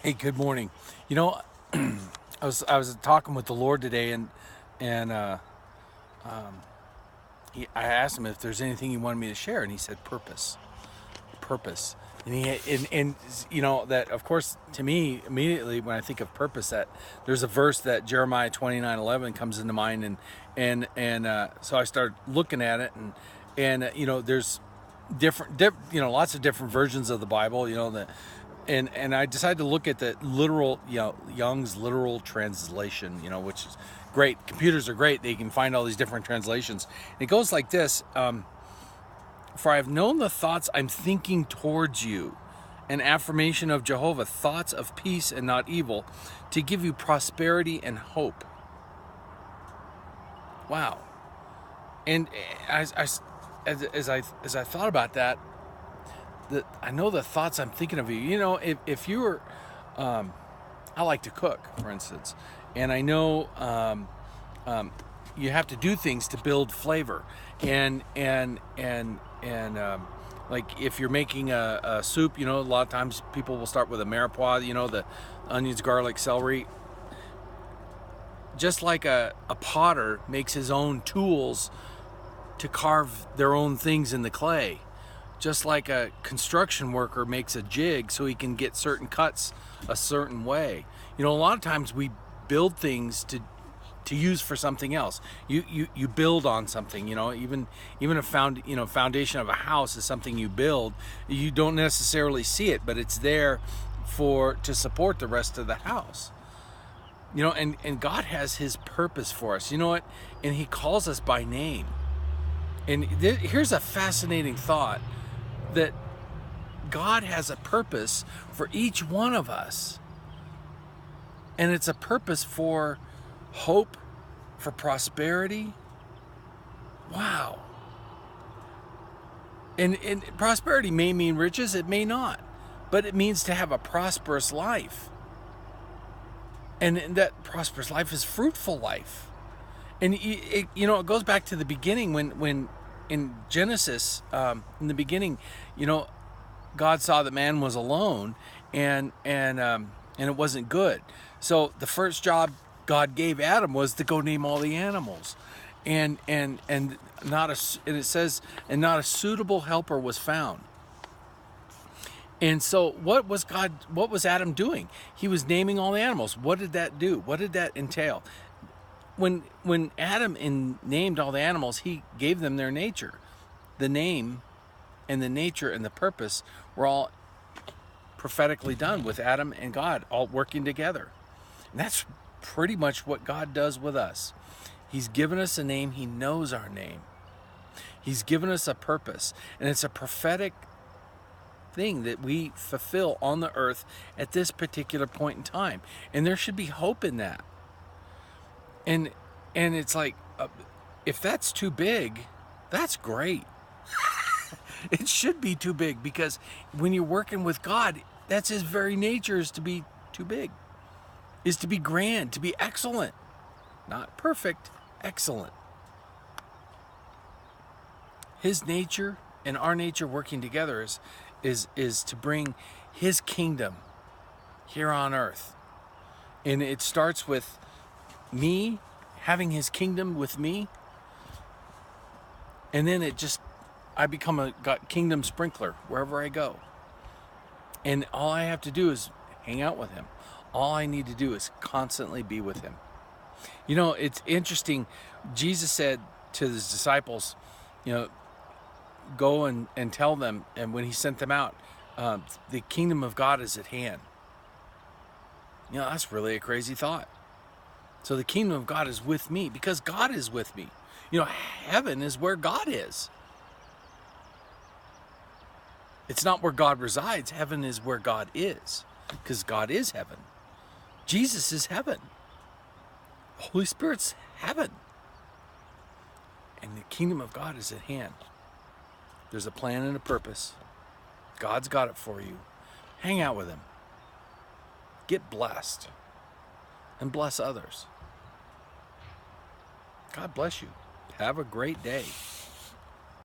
Hey, good morning. You know, I was talking with the Lord today, and I asked him if there's anything he wanted me to share, and he said purpose. And that, of course, to me immediately when I think of purpose, that there's a verse that Jeremiah 29:11 comes into mind, and so I started looking at it, and there's lots of different versions of the Bible, and I decided to look at the literal, Young's literal translation, which is great. Computers are great; they can find all these different translations. It goes like this: For I have known the thoughts I'm thinking towards you, an affirmation of Jehovah, thoughts of peace and not evil, to give you prosperity and hope. Wow! And as I thought about that, I know the thoughts I'm thinking of you. If you were, I like to cook, for instance, and I know you have to do things to build flavor, and like if you're making a soup, a lot of times people will start with a mirepoix, the onions, garlic, celery. Just like a potter makes his own tools to carve their own things in the clay, just like a construction worker makes a jig so he can get certain cuts a certain way. A lot of times we build things to use for something else. You build on something. Even a foundation of a house is something you build. You don't necessarily see it, but it's there to support the rest of the house. And God has His purpose for us. You know what? And He calls us by name. And here's a fascinating thought, that God has a purpose for each one of us. And it's a purpose for hope, for prosperity. Wow. And prosperity may mean riches, it may not. But it means to have a prosperous life. And that prosperous life is fruitful life. And it goes back to the beginning when in Genesis, in the beginning, God saw that man was alone, and it wasn't good. So the first job God gave Adam was to go name all the animals, and it says, and not a suitable helper was found. And so what was Adam doing? He was naming all the animals. What did that do? What did that entail? When Adam named all the animals, he gave them their nature. The name and the nature and the purpose were all prophetically done with Adam and God all working together. And that's pretty much what God does with us. He's given us a name. He knows our name. He's given us a purpose. And it's a prophetic thing that we fulfill on the earth at this particular point in time. And there should be hope in that. And it's like, if that's too big, that's great. It should be too big, because when you're working with God, that's His very nature, is to be too big, is to be grand, to be excellent. Not perfect, excellent. His nature and our nature working together is to bring His kingdom here on earth. And it starts with me having His kingdom with me, and then I become a kingdom sprinkler wherever I go. And all I have to do is hang out with Him. All I need to do is constantly be with Him. It's interesting. Jesus said to His disciples, go and tell them, and when He sent them out, the kingdom of God is at hand. That's really a crazy thought. So the kingdom of God is with me because God is with me. Heaven is where God is. It's not where God resides. Heaven is where God is, because God is heaven. Jesus is heaven. Holy Spirit's heaven. And the kingdom of God is at hand. There's a plan and a purpose. God's got it for you. Hang out with Him. Get blessed. And bless others. God bless you. Have a great day.